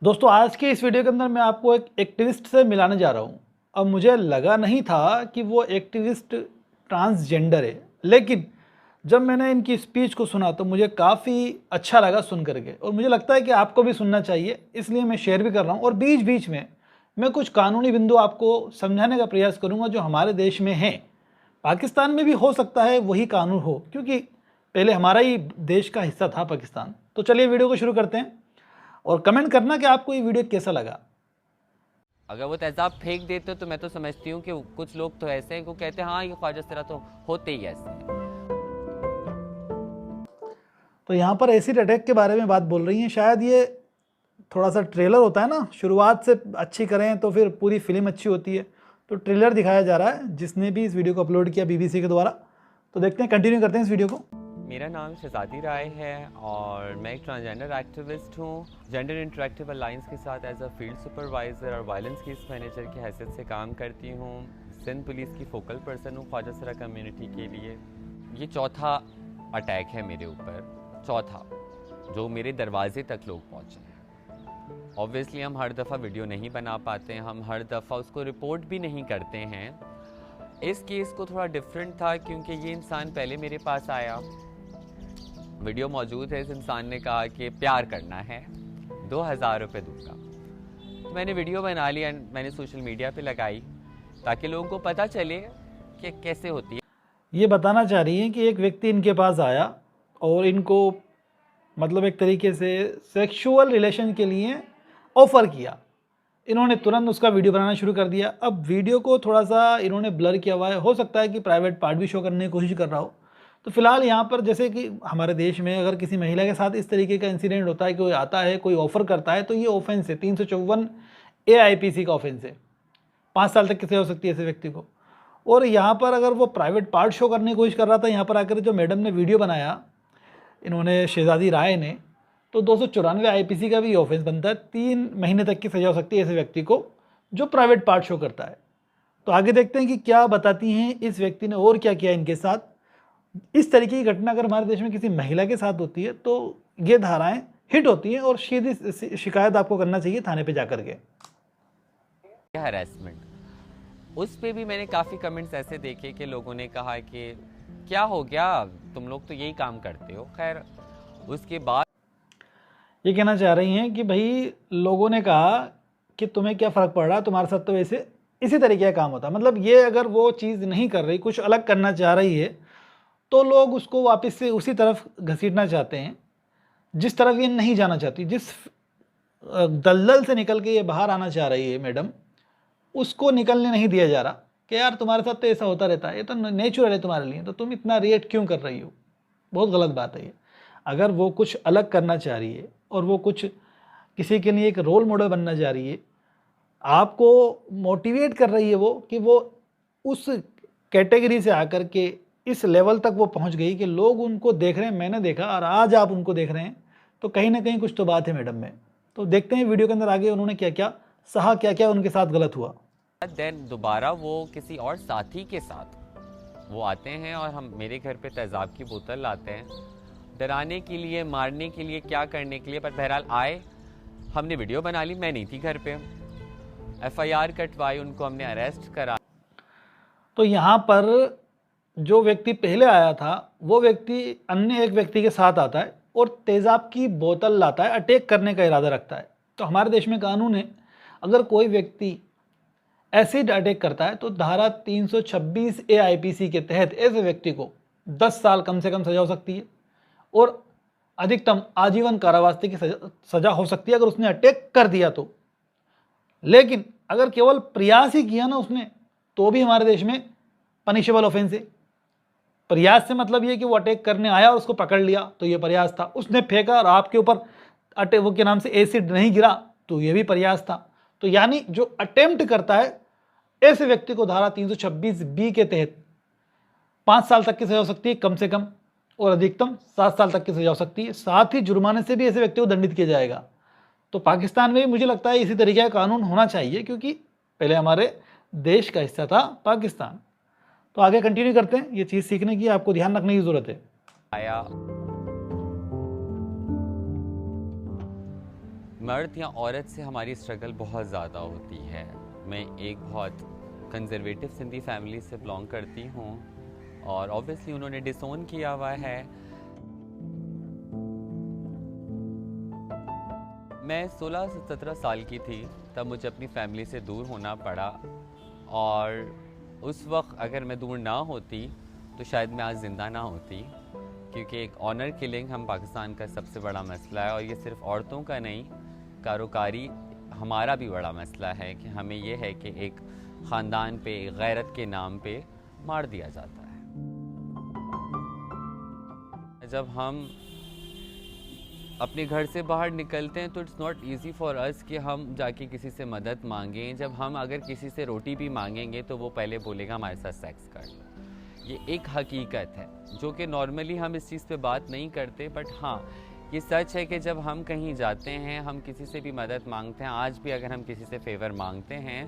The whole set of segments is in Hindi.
दोस्तों आज के इस वीडियो के अंदर मैं आपको एक एक्टिविस्ट से मिलाने जा रहा हूँ। अब मुझे लगा नहीं था कि वो एक्टिविस्ट ट्रांसजेंडर है, लेकिन जब मैंने इनकी स्पीच को सुना तो मुझे काफ़ी अच्छा लगा सुन करके, और मुझे लगता है कि आपको भी सुनना चाहिए, इसलिए मैं शेयर भी कर रहा हूँ। और बीच बीच में मैं कुछ कानूनी बिंदु आपको समझाने का प्रयास करूँगा जो हमारे देश में हैं। पाकिस्तान में भी हो सकता है वही कानून हो, क्योंकि पहले हमारा ही देश का हिस्सा था पाकिस्तान। तो चलिए वीडियो को शुरू करते हैं और कमेंट करना कि आपको ये वीडियो कैसा लगा। अगर वो तेज़ाब फेंक देते तो मैं तो समझती हूँ कि कुछ लोग तो ऐसे हैं वो कहते हैं हाँ ये ख्वाजा सरा तो होते ही ऐसे हैं। तो यहाँ पर एसिड अटैक के बारे में बात बोल रही हैं। शायद ये थोड़ा सा ट्रेलर होता है ना, शुरुआत से अच्छी करें तो फिर पूरी फिल्म अच्छी होती है। तो ट्रेलर दिखाया जा रहा है जिसने भी इस वीडियो को अपलोड किया बीबीसी के द्वारा। तो देखते हैं, कंटिन्यू करते हैं इस वीडियो को। मेरा नाम शहजादी राय है और मैं एक ट्रांसजेंडर एक्टिविस्ट हूँ। जेंडर इंटरेक्टिव अलायंस के साथ एज अ फील्ड सुपरवाइज़र और वायलेंस केस मैनेजर की हैसियत से काम करती हूँ। सिंध पुलिस की फोकल पर्सन हूँ ख्वाजा सरा कम्युनिटी के लिए। ये चौथा अटैक है मेरे ऊपर, चौथा जो मेरे दरवाजे तक लोग पहुँचे हैं। ऑब्वियसली हम हर दफ़ा वीडियो नहीं बना पाते हैं, हम हर दफ़ा उसको रिपोर्ट भी नहीं करते हैं। इस केस को थोड़ा डिफरेंट था क्योंकि ये इंसान पहले मेरे पास आया, वीडियो मौजूद है। इस इंसान ने कहा कि प्यार करना है, 2000 रुपये दूंगा। तो मैंने वीडियो बना ली एंड मैंने सोशल मीडिया पे लगाई ताकि लोगों को पता चले कि कैसे होती है। ये बताना चाह रही हैं कि एक व्यक्ति इनके पास आया और इनको मतलब एक तरीके से सेक्सुअल रिलेशन के लिए ऑफ़र किया। इन्होंने तुरंत उसका वीडियो बनाना शुरू कर दिया। अब वीडियो को थोड़ा सा इन्होंने ब्लर किया हुआ है, हो सकता है कि प्राइवेट पार्ट भी शो करने की कोशिश कर रहा हो। तो फिलहाल यहाँ पर जैसे कि हमारे देश में अगर किसी महिला के साथ इस तरीके का इंसिडेंट होता है, कोई आता है, कोई ऑफ़र करता है, तो ये ऑफेंस है, 354 AIPC का ऑफेंस है, 5 साल तक की सजा हो सकती है ऐसे व्यक्ति को। और यहाँ पर अगर वो प्राइवेट पार्ट शो करने की कोशिश कर रहा था, यहाँ पर आकर जो मैडम ने वीडियो बनाया इन्होंने, शहजादी राय ने, तो 294 IPC का भी ऑफेंस बनता है, 3 महीने तक की सजा हो सकती है ऐसे व्यक्ति को जो प्राइवेट पार्ट शो करता है। तो आगे देखते हैं कि क्या बताती हैं इस व्यक्ति ने और क्या किया इनके साथ। इस तरीके की घटना अगर हमारे देश में किसी महिला के साथ होती है तो ये धाराएं हिट होती हैं और सीधी शिकायत आपको करना चाहिए थाने पे जाकर के। हरेसमेंट, उस पे भी मैंने काफ़ी कमेंट्स ऐसे देखे कि लोगों ने कहा कि क्या हो गया, तुम लोग तो यही काम करते हो। खैर उसके बाद ये कहना चाह रही हैं कि भाई लोगों ने कहा कि तुम्हें क्या फ़र्क पड़ रहा है, तुम्हारे साथ तो वैसे इसी तरीके का काम होता है। मतलब ये अगर वो चीज़ नहीं कर रही, कुछ अलग करना चाह रही है, तो लोग उसको वापस से उसी तरफ घसीटना चाहते हैं जिस तरफ ये नहीं जाना चाहती। जिस दलदल से निकल के ये बाहर आना चाह रही है मैडम, उसको निकलने नहीं दिया जा रहा कि यार तुम्हारे साथ तो ऐसा होता रहता है, ये तो नेचुरल है तुम्हारे लिए, तो तुम इतना रिएक्ट क्यों कर रही हो। बहुत गलत बात है ये। अगर वो कुछ अलग करना चाह रही है और वो कुछ किसी के लिए एक रोल मॉडल बनना चाह रही है, आपको मोटिवेट कर रही है वो, कि वो उस कैटेगरी से आकर के इस लेवल तक वो पहुंच गई कि लोग उनको देख रहे हैं, मैंने देखा और आज आप उनको देख रहे हैं, तो कहीं ना कहीं कुछ तो बात है मैडम में। तो देखते हैं वीडियो के अंदर आगे उन्होंने क्या क्या सहा, क्या क्या उनके साथ गलत हुआ। देन दोबारा वो किसी और साथी के साथ वो आते हैं और हम मेरे घर पे तेज़ाब की बोतल लाते हैं, डराने के लिए, मारने के लिए, क्या करने के लिए। पर बहरहाल आए, हमने वीडियो बना ली, मैं नहीं थी घर पे, FIR कटवाई, उनको हमने अरेस्ट करा। तो यहाँ पर जो व्यक्ति पहले आया था वो व्यक्ति अन्य एक व्यक्ति के साथ आता है और तेज़ाब की बोतल लाता है, अटैक करने का इरादा रखता है। तो हमारे देश में कानून है, अगर कोई व्यक्ति एसिड अटैक करता है तो धारा 326 AIPC के तहत ऐसे व्यक्ति को 10 साल कम से कम सजा हो सकती है और अधिकतम आजीवन कारावास की सजा हो सकती है अगर उसने अटैक कर दिया तो। लेकिन अगर केवल प्रयास ही किया ना उसने, तो भी हमारे देश में पनिशेबल ऑफेंस है। प्रयास से मतलब ये कि वो अटैक करने आया और उसको पकड़ लिया तो ये प्रयास था, उसने फेंका और आपके ऊपर अटैक वो के नाम से एसिड नहीं गिरा तो ये भी प्रयास था। तो यानी जो अटेम्प्ट करता है ऐसे व्यक्ति को धारा 326B के तहत 5 साल तक की सजा हो सकती है कम से कम, और अधिकतम 7 साल तक की सजा हो सकती है। साथ ही जुर्माने से भी ऐसे व्यक्ति को दंडित किया जाएगा। तो पाकिस्तान में भी मुझे लगता है इसी तरीके का कानून होना चाहिए, क्योंकि पहले हमारे देश का हिस्सा था पाकिस्तान। तो आगे कंटिन्यू करते हैं, ये चीज़ सीखने की आपको ध्यान रखने की ज़रूरत है। आया, मर्द या औरत से हमारी स्ट्रगल बहुत ज़्यादा होती है। मैं एक बहुत कंजर्वेटिव सिंधी फैमिली से बिलोंग करती हूँ और ऑब्वियसली उन्होंने डिसोन किया हुआ है। मैं 16 से 17 साल की थी तब मुझे अपनी फैमिली से दूर होना पड़ा, और उस वक्त अगर मैं दूर ना होती तो शायद मैं आज ज़िंदा ना होती, क्योंकि एक ऑनर किलिंग हम पाकिस्तान का सबसे बड़ा मसला है। और ये सिर्फ औरतों का नहीं, कारोकारी हमारा भी बड़ा मसला है कि हमें ये है कि एक ख़ानदान पे गैरत के नाम पे मार दिया जाता है। जब हम अपने घर से बाहर निकलते हैं तो it's not easy for us कि हम जाके किसी से मदद मांगें। जब हम अगर किसी से रोटी भी मांगेंगे तो वो पहले बोलेगा हमारे साथ सेक्स कर लो। ये एक हकीकत है जो कि नॉर्मली हम इस चीज़ पे बात नहीं करते, बट हाँ ये सच है कि जब हम कहीं जाते हैं, हम किसी से भी मदद मांगते हैं, आज भी अगर हम किसी से फेवर मांगते हैं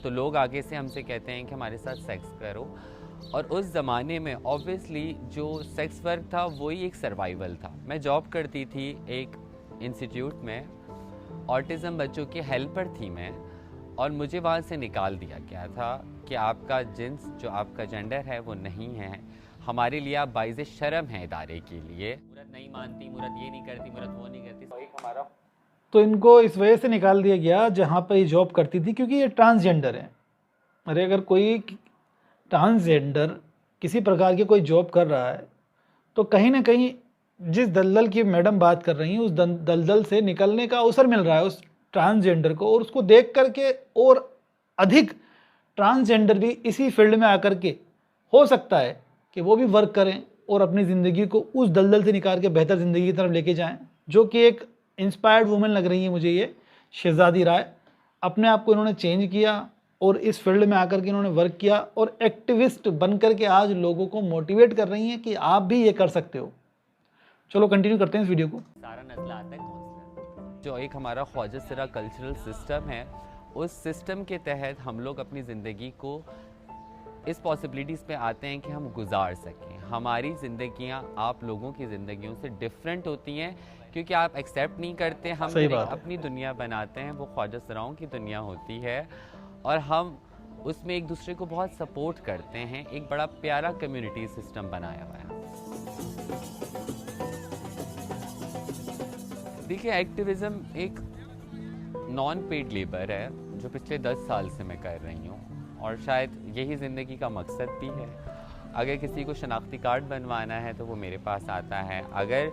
तो लोग आगे से हमसे कहते हैं कि हमारे साथ सेक्स करो। और उस ज़माने में ऑब्वियसली जो सेक्स वर्क था वही एक सर्वाइवल था। मैं जॉब करती थी एक इंस्टीट्यूट में, ऑटिज़म बच्चों की हेल्पर थी मैं, और मुझे वहाँ से निकाल दिया गया था कि आपका जिन्स जो आपका जेंडर है वो नहीं है, हमारे लिए आप बाइज़ शर्म है इदारे के लिए। मूरत नहीं मानती, मूरत ये नहीं करती, मूरत वो नहीं करती, वही हमारा। तो इनको इस वजह से निकाल दिया गया जहाँ पर ये जॉब करती थी, क्योंकि ये ट्रांसजेंडर है। अरे अगर कोई ट्रांसजेंडर किसी प्रकार की कोई जॉब कर रहा है तो कहीं ना कहीं जिस दलदल की मैडम बात कर रही हैं उस दलदल से निकलने का अवसर मिल रहा है उस ट्रांसजेंडर को, और उसको देख करके और अधिक ट्रांसजेंडर भी इसी फील्ड में आकर के हो सकता है कि वो भी वर्क करें और अपनी ज़िंदगी को उस दलदल से निकाल के बेहतर ज़िंदगी की तरफ लेके जाएं। जो कि एक इंस्पायर्ड वुमेन लग रही है मुझे ये शहज़ादी राय। अपने आप को इन्होंने चेंज किया और इस फील्ड में आकर के इन्होंने वर्क किया और एक्टिविस्ट बन करके आज लोगों को मोटिवेट कर रही हैं कि आप भी ये कर सकते हो। चलो कंटिन्यू करते हैं इस वीडियो को। सारा नस्ल आता है काउंसलर, जो एक हमारा ख्वाजा सरा कल्चरल सिस्टम है, उस सिस्टम के तहत हम लोग अपनी ज़िंदगी को इस पॉसिबिलिटीज़ पे आते हैं कि हम गुजार सकें। हमारी ज़िंदगियां आप लोगों की ज़िंदगियों से डिफरेंट होती हैं क्योंकि आप एक्सेप्ट नहीं करते, हम अपनी दुनिया बनाते हैं, वो ख्वाजा सराओं की दुनिया होती है और हम उसमें एक दूसरे को बहुत सपोर्ट करते हैं। एक बड़ा प्यारा कम्युनिटी सिस्टम बनाया हुआ है। देखिए, एक्टिविज़म एक नॉन पेड लेबर है जो पिछले 10 साल से मैं कर रही हूँ और शायद यही ज़िंदगी का मकसद भी है। अगर किसी को शनाख्ती कार्ड बनवाना है तो वो मेरे पास आता है। अगर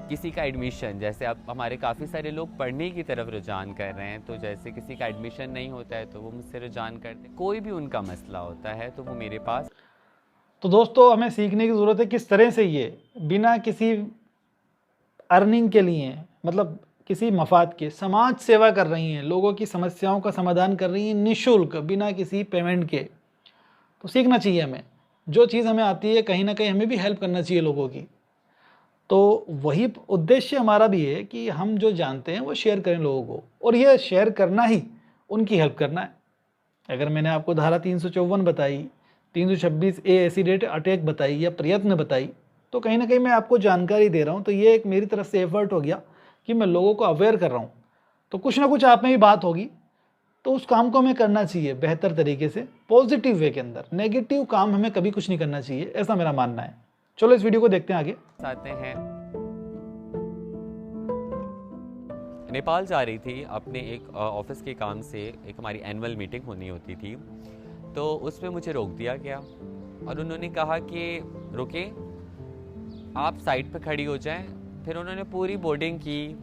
किसी का एडमिशन, जैसे अब हमारे काफ़ी सारे लोग पढ़ने की तरफ रुझान कर रहे हैं, तो जैसे किसी का एडमिशन नहीं होता है तो वो मुझसे रुझान करते हैं। कोई भी उनका मसला होता है तो वो मेरे पास। तो दोस्तों, हमें सीखने की ज़रूरत है किस तरह से ये बिना किसी अर्निंग के लिए, मतलब किसी मफाद के, समाज सेवा कर रही हैं, लोगों की समस्याओं का समाधान कर रही हैं निःशुल्क, बिना किसी पेमेंट के। तो सीखना चाहिए हमें, जो चीज़ हमें आती है कहीं ना कहीं हमें भी हेल्प करना चाहिए लोगों की। तो वही उद्देश्य हमारा भी है कि हम जो जानते हैं वो शेयर करें लोगों को, और ये शेयर करना ही उनकी हेल्प करना है। अगर मैंने आपको धारा 354 बताई, 326 ए एसिडेट अटैक बताई या प्रयत्न बताई, तो कहीं ना कहीं मैं आपको जानकारी दे रहा हूँ। तो ये एक मेरी तरफ से एफर्ट हो गया कि मैं लोगों को अवेयर कर रहा हूँ। तो कुछ ना कुछ आप में भी बात होगी, तो उस काम को हमें करना चाहिए बेहतर तरीके से, पॉजिटिव वे के अंदर। नेगेटिव काम हमें कभी कुछ नहीं करना चाहिए, ऐसा मेरा मानना है। चलो इस वीडियो को देखते हैं आगे। आते हैं, नेपाल जा रही थी अपने एक ऑफिस के काम से। एक हमारी एनुअल मीटिंग होनी होती थी, तो उसमें मुझे रोक दिया गया और उन्होंने कहा कि रुके, आप साइड पे खड़ी हो जाएं। फिर उन्होंने पूरी बोर्डिंग की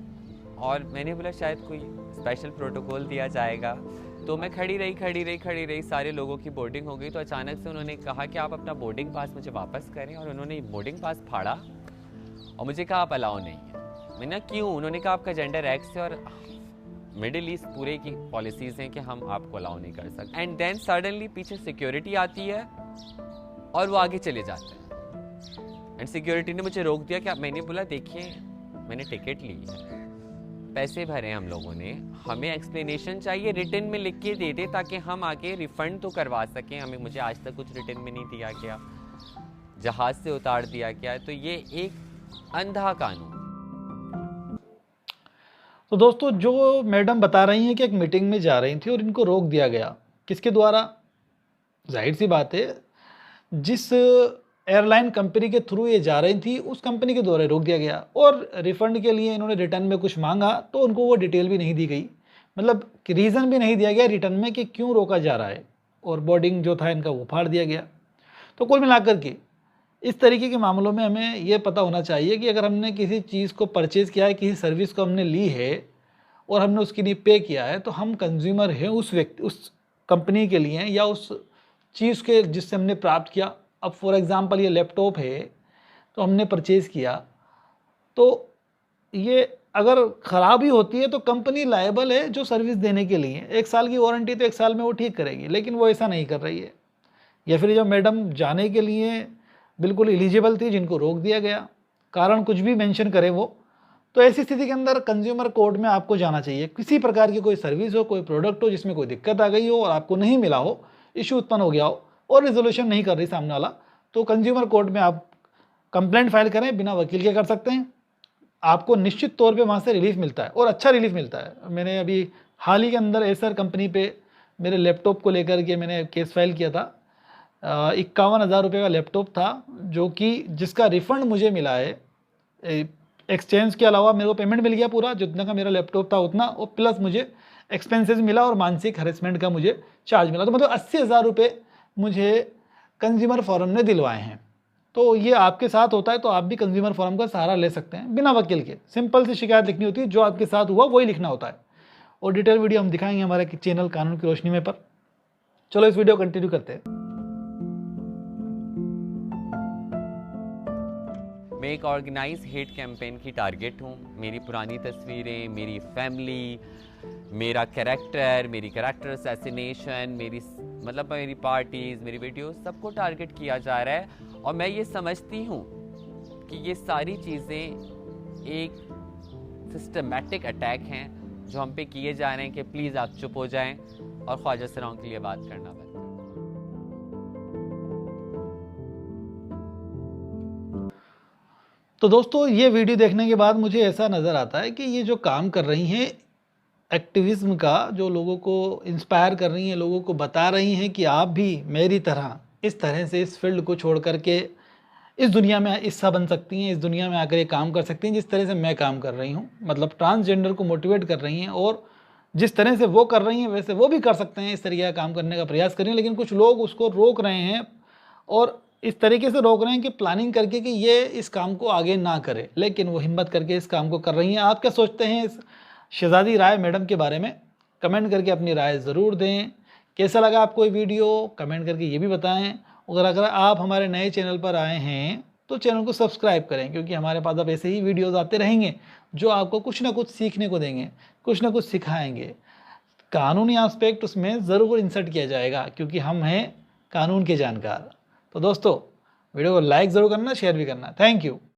और मैंने बोला शायद कोई स्पेशल प्रोटोकॉल दिया जाएगा, तो मैं खड़ी रही, सारे लोगों की बोर्डिंग हो गई। तो अचानक से उन्होंने कहा कि आप अपना बोर्डिंग पास मुझे वापस करें, और उन्होंने बोर्डिंग पास फाड़ा और मुझे कहा आप अलाउ नहीं है। मैंने क्यों? उन्होंने कहा आपका जेंडर एक्स है और मिडिल ईस्ट पूरे की पॉलिसीज़ हैं कि हम आपको अलाउ नहीं कर सकते। एंड देन सडनली पीछे सिक्योरिटी आती है और वो आगे चले जाते हैं। एंड सिक्योरिटी ने मुझे रोक दिया कि मैंने बोला देखिए, मैंने टिकट ली है, पैसे भरे हम लोगों ने, हमें एक्सप्लेनेशन चाहिए, रिटर्न में लिख के दे दे ताकि हम आगे रिफ़ंड तो करवा सकें। मुझे आज तक कुछ रिटर्न में नहीं दिया गया, जहाज़ से उतार दिया गया। तो ये एक अंधा कानून। तो दोस्तों जो मैडम बता रही हैं कि एक मीटिंग में जा रही थी और इनको रोक दिया गया, किसके द्वारा? जाहिर सी बात है, जिस एयरलाइन कंपनी के थ्रू ये जा रही थी उस कंपनी के द्वारा रोक दिया गया। और रिफ़ंड के लिए इन्होंने रिटर्न में कुछ मांगा तो उनको वो डिटेल भी नहीं दी गई, मतलब रीज़न भी नहीं दिया गया रिटर्न में कि क्यों रोका जा रहा है, और बोर्डिंग जो था इनका वो फाड़ दिया गया। तो कुल मिलाकर के इस तरीके के मामलों में हमें ये पता होना चाहिए कि अगर हमने किसी चीज़ को परचेज़ किया है, किसी सर्विस को हमने ली है और हमने उसके लिए पे किया है, तो हम कंज्यूमर हैं उस व्यक्ति, उस कंपनी के लिए या उस चीज़ के जिससे हमने प्राप्त किया। अब फॉर एग्ज़ाम्पल ये लैपटॉप है तो हमने परचेज़ किया, तो ये अगर ख़राब ही होती है तो कंपनी लायबल है जो सर्विस देने के लिए। 1 साल की वारंटी तो 1 साल में वो ठीक करेगी, लेकिन वो ऐसा नहीं कर रही है। या फिर जो मैडम जाने के लिए बिल्कुल एलिजिबल थी, जिनको रोक दिया गया, कारण कुछ भी मेंशन करे वो, तो ऐसी स्थिति के अंदर कंज्यूमर कोर्ट में आपको जाना चाहिए। किसी प्रकार की कोई सर्विस हो, कोई प्रोडक्ट हो जिसमें कोई दिक्कत आ गई हो और आपको नहीं मिला हो, इशू उत्पन्न हो गया हो और रिजोल्यूशन नहीं कर रही सामने वाला, तो कंज्यूमर कोर्ट में आप कंप्लेंट फाइल करें, बिना वकील के कर सकते हैं। आपको निश्चित तौर पे वहाँ से रिलीफ मिलता है और अच्छा रिलीफ मिलता है। मैंने अभी हाल ही के अंदर एसर कंपनी पे मेरे लैपटॉप को लेकर के मैंने केस फाइल किया था। 51,000 रुपये का लैपटॉप था, जो कि जिसका रिफ़ंड मुझे मिला है। एक्सचेंज के अलावा मेरे को पेमेंट मिल गया पूरा, जितना का मेरा लैपटॉप था उतना, और प्लस मुझे एक्सपेंसेस मिला और मानसिक हरेसमेंट का मुझे चार्ज मिला। तो मतलब 80,000 रुपये मुझे कंज्यूमर फोरम ने दिलवाए हैं। तो ये आपके साथ होता है तो आप भी कंज्यूमर फोरम का सहारा ले सकते हैं बिना वकील के। सिंपल सी शिकायत लिखनी होती है, जो आपके साथ हुआ वही लिखना होता है, और डिटेल वीडियो हम दिखाएंगे हमारे चैनल कानून की रोशनी में पर। चलो इस वीडियो कंटिन्यू करते हैं। मैं एक ऑर्गेनाइज हेट कैंपेन की टारगेट हूँ। मेरी पुरानी तस्वीरें, मेरी फैमिली, मेरा कैरेक्टर, मेरी कैरेक्टर असैसिनेशन, मेरी पार्टीज़, मेरी वीडियोस, सबको टारगेट किया जा रहा है। और मैं ये समझती हूँ कि ये सारी चीज़ें एक सिस्टमेटिक अटैक हैं जो हम पे किए जा रहे हैं कि प्लीज़ आप चुप हो जाएं और ख्वाजा सराओं के लिए बात करना बंद करें। तो दोस्तों ये वीडियो देखने के बाद मुझे ऐसा नज़र आता है कि ये जो काम कर रही हैं एक्टिविज़्म का, जो लोगों को इंस्पायर कर रही हैं, लोगों को बता रही हैं कि आप भी मेरी तरह इस तरह से इस फील्ड को छोड़ करके इस दुनिया में हिस्सा बन सकती हैं, इस दुनिया में आकर ये काम कर सकती हैं जिस तरह से मैं काम कर रही हूँ। मतलब ट्रांसजेंडर को मोटिवेट कर रही हैं, और जिस तरह से वो कर रही हैं वैसे वो भी कर सकते हैं, इस तरीके का काम करने का प्रयास कर रही हैं। लेकिन कुछ लोग उसको रोक रहे हैं, और इस तरीके से रोक रहे हैं कि प्लानिंग करके कि ये इस काम को आगे ना करे, लेकिन वो हिम्मत करके इस काम को कर रही हैं। आप क्या सोचते हैं इस शहजादी राय मैडम के बारे में? कमेंट करके अपनी राय ज़रूर दें। कैसा लगा आपको ये वीडियो, कमेंट करके ये भी बताएं। और अगर आप हमारे नए चैनल पर आए हैं तो चैनल को सब्सक्राइब करें, क्योंकि हमारे पास अब ऐसे ही वीडियोज़ आते रहेंगे जो आपको कुछ ना कुछ सीखने को देंगे, कुछ ना कुछ सिखाएंगे। कानूनी एस्पेक्ट उसमें ज़रूर इंसर्ट किया जाएगा, क्योंकि हम हैं कानून के जानकार। तो दोस्तों वीडियो को लाइक ज़रूर करना, शेयर भी करना। Thank you.